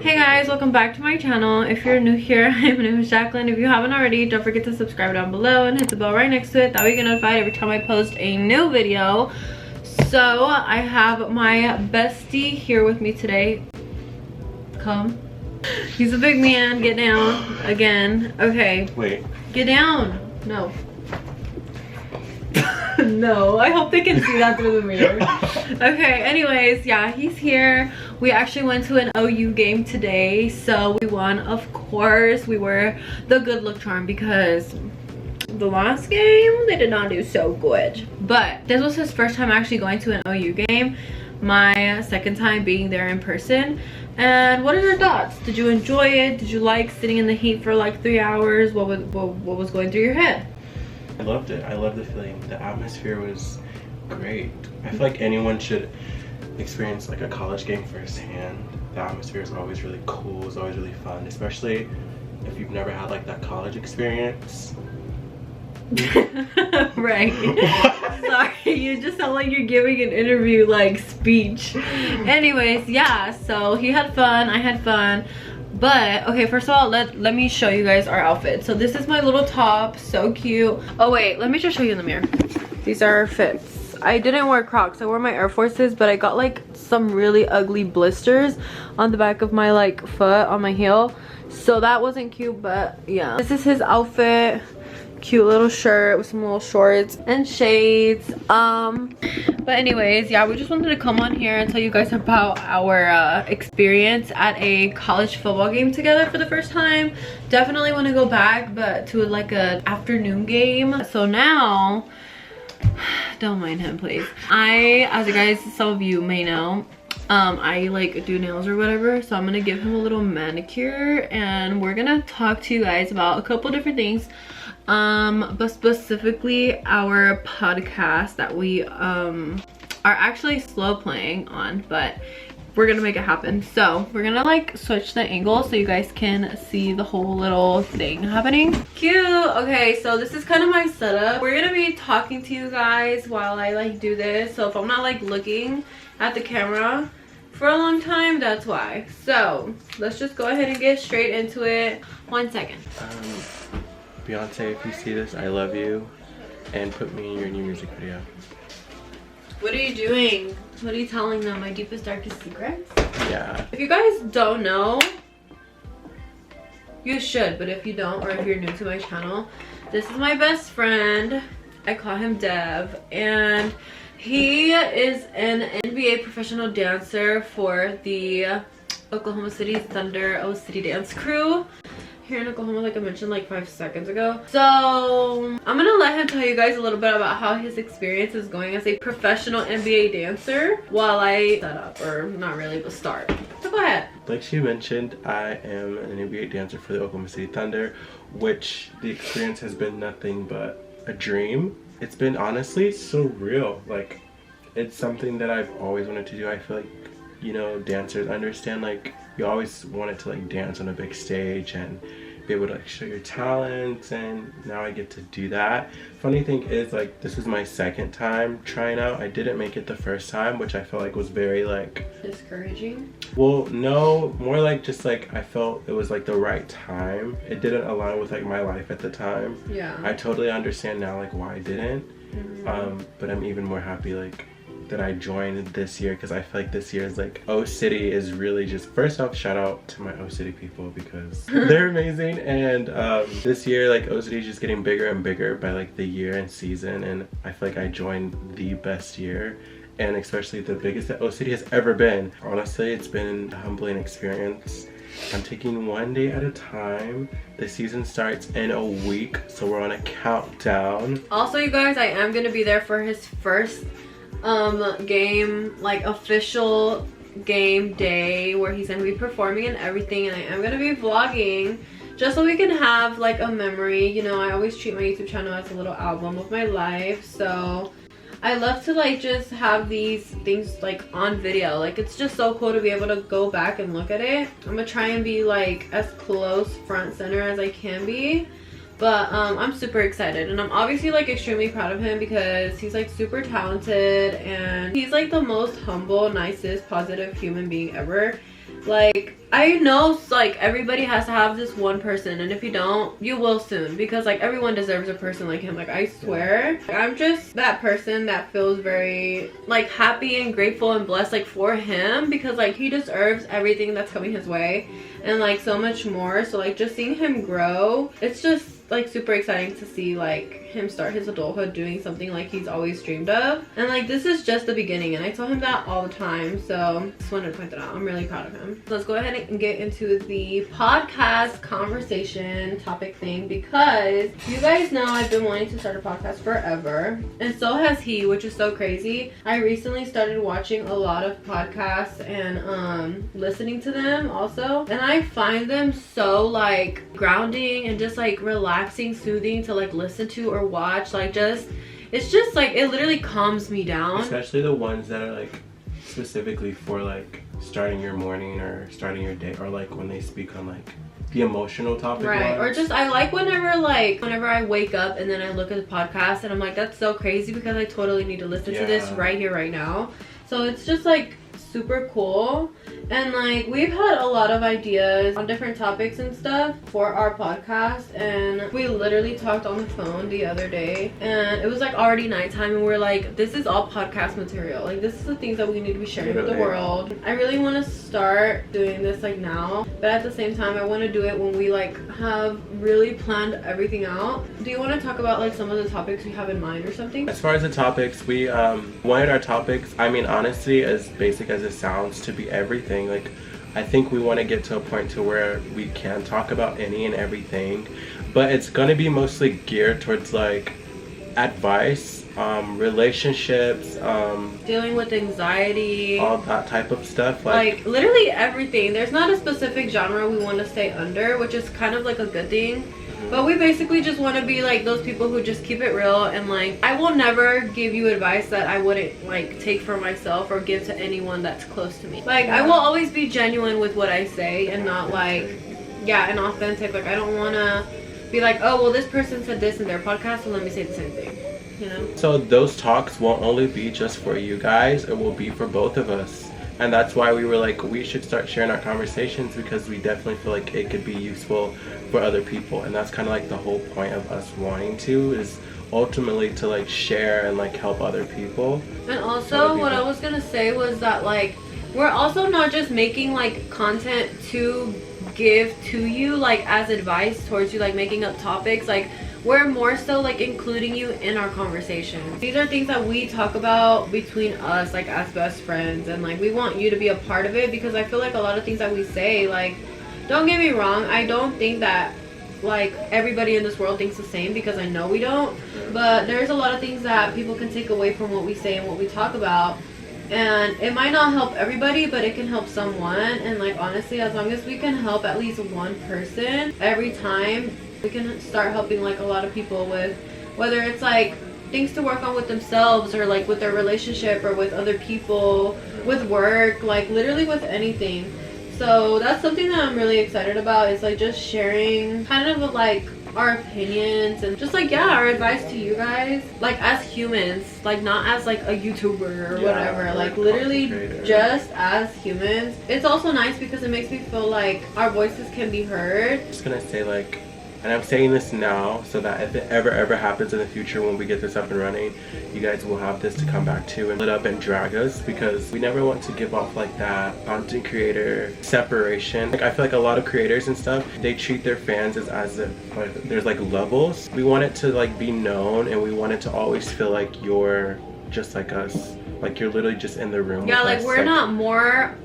Hey guys, welcome back to my channel. If you're new here, my name is Jacqueline. If you haven't already, don't forget to subscribe down below and hit the bell right next to it. That way you get notified every time I post a new video. So I have my bestie here with me today. Come. He's a big man. Get down again. Okay. Wait. Get down. No. No, I hope they can see that through the mirror. Okay, anyways, yeah, he's here. We actually went to an OU game today, so we won. Of course, we were the good luck charm because the last game they did not do so good. But this was his first time actually going to an OU game, my second time being there in person. And what are your thoughts? Did you enjoy it? Did you like sitting in the heat for like 3 hours? What was going through your head? I loved it. I loved the feeling. The atmosphere was great. I feel like anyone should experience like a college game firsthand. The atmosphere is always really cool. It's always really fun, especially if you've never had like that college experience. Right. Sorry, you just sound like you're giving an interview like speech. Anyways, yeah, so he had fun, I had fun. But okay, first of all, let me show you guys our outfit. So this is my little top, so cute. Oh wait, let me just show you in the mirror. These are our fits. I didn't wear Crocs, I wore my Air Forces, but I got like some really ugly blisters on the back of my like foot on my heel, so that wasn't cute. But yeah, this is his outfit. Cute little shirt with some little shorts and shades. But anyways, yeah, we just wanted to come on here and tell you guys about our experience at a college football game together for the first time. Definitely want to go back, but to like a afternoon game. So now, don't mind him please. As you guys, some of you may know, I like do nails or whatever, so I'm gonna give him a little manicure and we're gonna talk to you guys about a couple different things, but specifically our podcast that we are actually slow playing on, but we're gonna make it happen. So we're gonna like switch the angle so you guys can see the whole little thing happening. Cute. Okay, so this is kind of my setup. We're gonna be talking to you guys while I like do this, so if I'm not like looking at the camera for a long time, that's why. So let's just go ahead and get straight into it. 1 second. Beyonce, if you see this, I love you, and put me in your new music video. What are you doing? What are you telling them? My deepest, darkest secrets? Yeah. If you guys don't know, you should, but if you don't, or if you're new to my channel, this is my best friend. I call him Dev, and he is an NBA professional dancer for the Oklahoma City Thunder O City Dance Crew here in Oklahoma, like I mentioned like 5 seconds ago. So I'm gonna let him tell you guys a little bit about how his experience is going as a professional NBA dancer while I set up, or not really, but start. So go ahead. Like she mentioned, I am an NBA dancer for the Oklahoma City Thunder, which the experience has been nothing but a dream. It's been honestly so real. Like, it's something that I've always wanted to do. I feel like, you know, dancers understand, like, you always wanted to like dance on a big stage and be able to like show your talents, and now I get to do that. Funny thing is, like, this is my second time trying out. I didn't make it the first time, which I felt like was very like discouraging. Well, no, more like just like I felt it was like the right time. It didn't align with like my life at the time. Yeah, I totally understand now like why I didn't. But I'm even more happy like that I joined this year, because I feel like this year is like, O City is really just, first off, shout out to my O City people because they're amazing. And this year, like, O City is just getting bigger and bigger by like the year and season, and I feel like I joined the best year, and especially the biggest that O City has ever been. Honestly, it's been a humbling experience. I'm taking one day at a time. The season starts in a week, so we're on a countdown. Also, you guys, I am gonna be there for his first game, like official game day, where he's gonna be performing and everything, and I am gonna be vlogging just so we can have like a memory. You know, I always treat my YouTube channel as a little album of my life, so I love to like just have these things like on video. Like, it's just so cool to be able to go back and look at it. I'm gonna try and be like as close front center as I can be. But I'm super excited, and I'm obviously like extremely proud of him because he's like super talented, and he's like the most humble, nicest, positive human being ever. Like, I know, like, everybody has to have this one person, and if you don't, you will soon, because like everyone deserves a person like him. Like, I swear, I'm just that person that feels very like happy and grateful and blessed like for him, because like he deserves everything that's coming his way and like so much more. So like just seeing him grow, it's just like super exciting to see like him start his adulthood doing something like he's always dreamed of. And like this is just the beginning, and I tell him that all the time, so just wanted to point that out. I'm really proud of him. So let's go ahead and get into the podcast conversation topic thing, because you guys know I've been wanting to start a podcast forever, and so has he, which is so crazy. I recently started watching a lot of podcasts and listening to them also, and I find them so like grounding and just like relaxing, soothing to like listen to or watch. Like just, it's just like, it literally calms me down. Especially the ones that are like specifically for like starting your morning or starting your day, or like when they speak on like the emotional topic. Right, or just I like whenever I wake up and then I look at the podcast and I'm like, that's so crazy because I totally need to listen to this right here, right now. So it's just like super cool. And like we've had a lot of ideas on different topics and stuff for our podcast, and we literally talked on the phone the other day, and it was like already nighttime, and we're like, this is all podcast material. Like this is the things that we need to be sharing with the world. I really want to start doing this like now, but at the same time I want to do it when we like have really planned everything out. Do you want to talk about like some of the topics we have in mind or something? As far as the topics, we wanted our topics, I mean honestly, as basic as it sounds, to be everything. Like I think we want to get to a point to where we can talk about any and everything, but it's going to be mostly geared towards like advice, relationships, dealing with anxiety, all that type of stuff, like literally everything. There's not a specific genre we want to stay under, which is kind of like a good thing. But we basically just want to be like those people who just keep it real, and like I will never give you advice that I wouldn't like take for myself or give to anyone that's close to me. Like I will always be genuine with what I say and not like, and authentic. Like I don't want to be like, oh well this person said this in their podcast, so let me say the same thing, you know? So those talks won't only be just for you guys, it will be for both of us. And that's why we were like, we should start sharing our conversations, because we definitely feel like it could be useful for other people. And that's kind of like the whole point of us wanting to, is ultimately to like share and like help other people. And also what I was gonna say was that like we're also not just making like content to give to you like as advice towards you, like making up topics. Like we're more so like including you in our conversations. These are things that we talk about between us, like as best friends, and like we want you to be a part of it, because I feel like a lot of things that we say, like, don't get me wrong, I don't think that like everybody in this world thinks the same, because I know we don't, but there's a lot of things that people can take away from what we say and what we talk about, and it might not help everybody, but it can help someone. And like honestly, as long as we can help at least one person every time, we can start helping like a lot of people with, whether it's like things to work on with themselves, or like with their relationship, or with other people, with work, like literally with anything. So that's something that I'm really excited about, is like just sharing kind of like our opinions and just like our advice to you guys, like as humans, like not as like a YouTuber or whatever, like literally just as humans. It's also nice because it makes me feel like our voices can be heard. I'm just gonna say like, and I'm saying this now so that if it ever happens in the future when we get this up and running, you guys will have this to come back to and lit up and drag us, because we never want to give off like that content creator separation. Like I feel like a lot of creators and stuff, they treat their fans as if like there's like levels. We want it to like be known, and we want it to always feel like you're just like us, like you're literally just in the room with like us. we're not more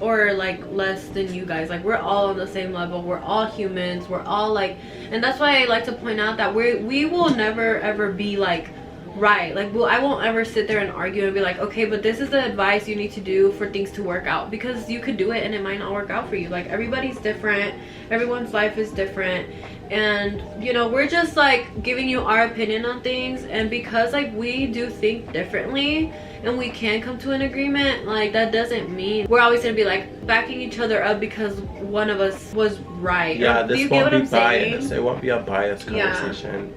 or like less than you guys. Like we're all on the same level, we're all humans, we're all like, and that's why I like to point out that we will never ever be like right. Like I won't ever sit there and argue and be like, okay, but this is the advice you need to do for things to work out, because you could do it and it might not work out for you. Like everybody's different, everyone's life is different, and you know, we're just like giving you our opinion on things. And because like we do think differently and we can come to an agreement, like that doesn't mean we're always gonna be like backing each other up because one of us was right. This won't be biased. It won't be a biased conversation.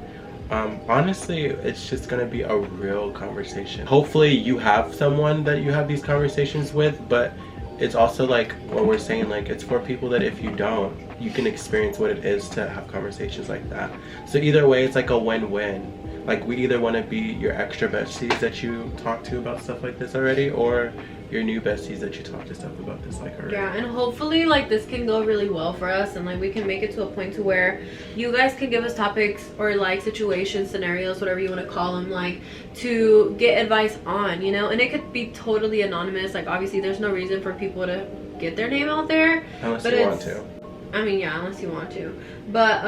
Honestly, it's just gonna be a real conversation. Hopefully you have someone that you have these conversations with, but it's also like what we're saying, like it's for people that if you don't, you can experience what it is to have conversations like that. So either way, it's like a win-win. Like we either want to be your extra besties that you talk to about stuff like this already, or your new besties that you talk to stuff about this like already. Yeah, and hopefully like this can go really well for us, and like we can make it to a point to where you guys can give us topics or like situations, scenarios, whatever you want to call them, like to get advice on, you know. And it could be totally anonymous. Like obviously there's no reason for people to get their name out there Unless you want to. I mean, yeah, unless you want to. But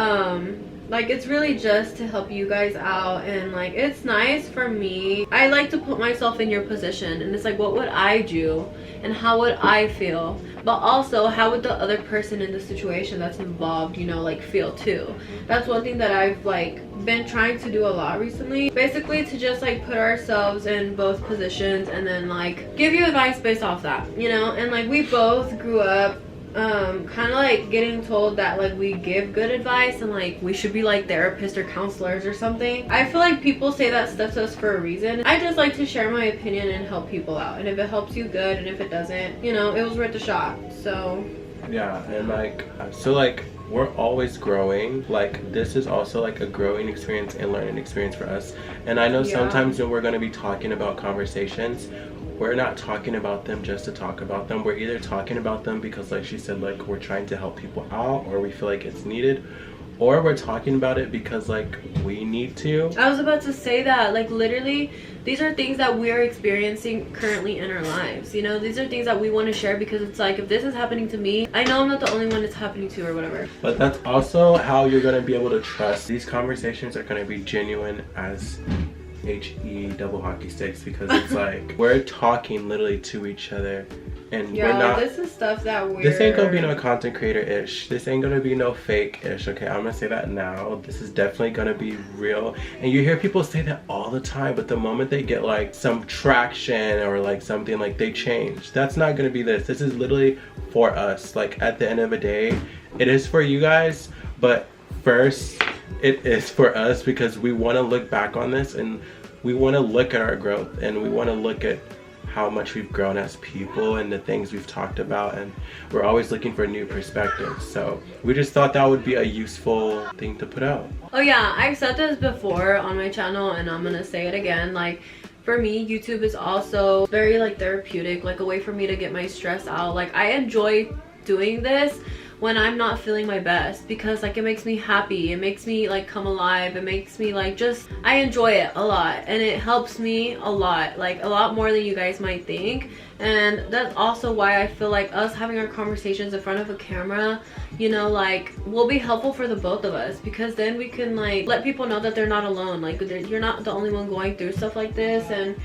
like it's really just to help you guys out, and like it's nice for me. I like to put myself in your position, and it's like, what would I do and how would I feel, but also how would the other person in the situation that's involved, you know, like feel too. That's one thing that I've like been trying to do a lot recently, basically to just like put ourselves in both positions and then like give you advice based off that, you know. And like we both grew up kind of like getting told that like we give good advice and like we should be like therapists or counselors or something. I feel like people say that stuff to us for a reason. I just like to share my opinion and help people out, and if it helps you, good, and if it doesn't, you know, it was worth a shot. So yeah. And like so like we're always growing. Like this is also like a growing experience and learning experience for us. And I know sometimes when we're going to be talking about conversations, we're not talking about them just to talk about them. We're either talking about them because, like she said, like we're trying to help people out, or we feel like it's needed, or we're talking about it because like we need to. I was about to say that, like literally these are things that we're experiencing currently in our lives, you know. These are things that we want to share because it's like, if this is happening to me, I know I'm not the only one it's happening to, or whatever. But that's also how you're going to be able to trust these conversations are going to be genuine as HE double hockey sticks, because it's like we're talking literally to each other, and we're not, this is stuff that this ain't gonna be no content creator ish, this ain't gonna be no fake ish. Okay, I'm gonna say that now. This is definitely gonna be real. And you hear people say that all the time, but the moment they get like some traction or like something, like they change. That's not gonna be this. This is literally for us. Like at the end of the day, it is for you guys, but first it is for us, because we want to look back on this and we want to look at our growth, and we want to look at how much we've grown as people and the things we've talked about, and we're always looking for new perspectives. So we just thought that would be a useful thing to put out. Oh yeah, I've said this before on my channel and I'm gonna say it again. Like for me, YouTube is also very like therapeutic, like a way for me to get my stress out. Like I enjoy doing this when I'm not feeling my best, because like it makes me happy, it makes me like come alive, it makes me like just, I enjoy it a lot, and it helps me a lot, like a lot more than you guys might think. And that's also why I feel like us having our conversations in front of a camera, you know, like will be helpful for the both of us, because then we can like let people know that they're not alone, like you're not the only one going through stuff like this. And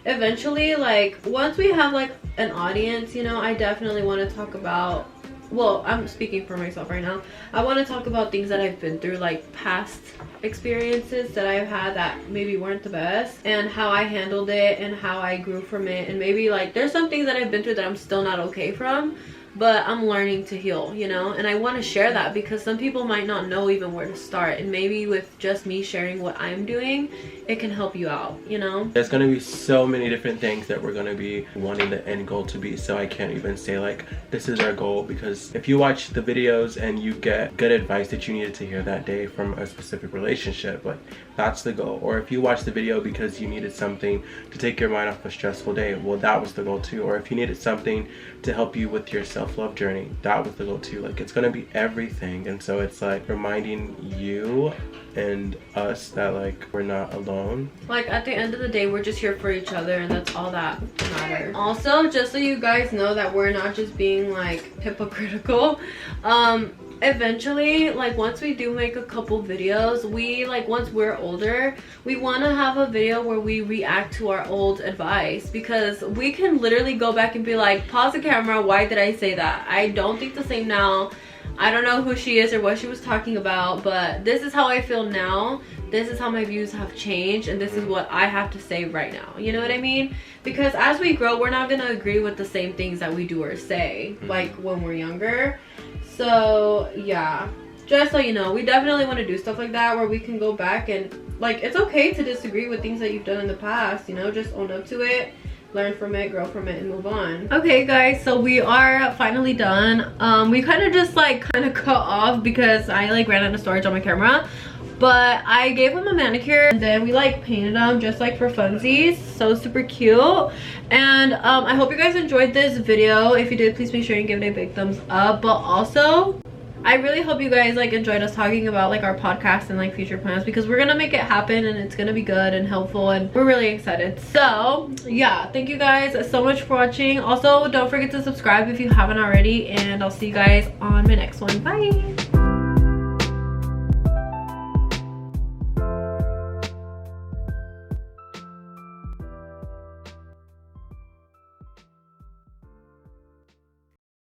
eventually, like once we have like an audience, you know, I definitely want to talk about, well, I'm speaking for myself right now, I want to talk about things that I've been through, like past experiences that I've had that maybe weren't the best, and how I handled it and how I grew from it. And maybe like there's some things that I've been through that I'm still not okay from, but I'm learning to heal, you know. And I want to share that because some people might not know even where to start, and maybe with just me sharing what I'm doing, it can help you out, you know. There's gonna be so many different things that we're gonna be wanting the end goal to be, so I can't even say like this is our goal, because if you watch the videos and you get good advice that you needed to hear that day from a specific relationship, like that's the goal. Or if you watch the video because you needed something to take your mind off a stressful day, well, that was the goal too. Or if you needed something to help you with your self-love journey, that was the goal too. Like it's gonna be everything. And so it's like reminding you and us that like we're not alone. Like at the end of the day, we're just here for each other, and that's all that matters. Also, just so you guys know that we're not just being like hypocritical, eventually, like once we do make a couple videos, we like once we're older, we want to have a video where we react to our old advice, because we can literally go back and be like, pause the camera, why did I say that? I don't think the same now. I don't know who she is or what she was talking about, but this is how I feel now. This is how my views have changed, and this is what I have to say right now. You know what I mean? Because as we grow, we're not gonna agree with the same things that we do or say like when we're younger. So yeah, just so you know, we definitely want to do stuff like that where we can go back and like, it's okay to disagree with things that you've done in the past, you know, just own up to it. learn from it, grow from it, and move on. Okay guys, so we are finally done. We kind of just like cut off because I like ran out of storage on my camera, but I gave him a manicure and then we like painted him just like for funsies. So super cute. And I hope you guys enjoyed this video. If you did, please make sure you give it a big thumbs up. But also I really hope you guys like enjoyed us talking about like our podcast and like future plans, because we're gonna make it happen and it's gonna be good and helpful and we're really excited. So yeah, thank you guys so much for watching. Also, don't forget to subscribe if you haven't already, and I'll see you guys on my next one. Bye.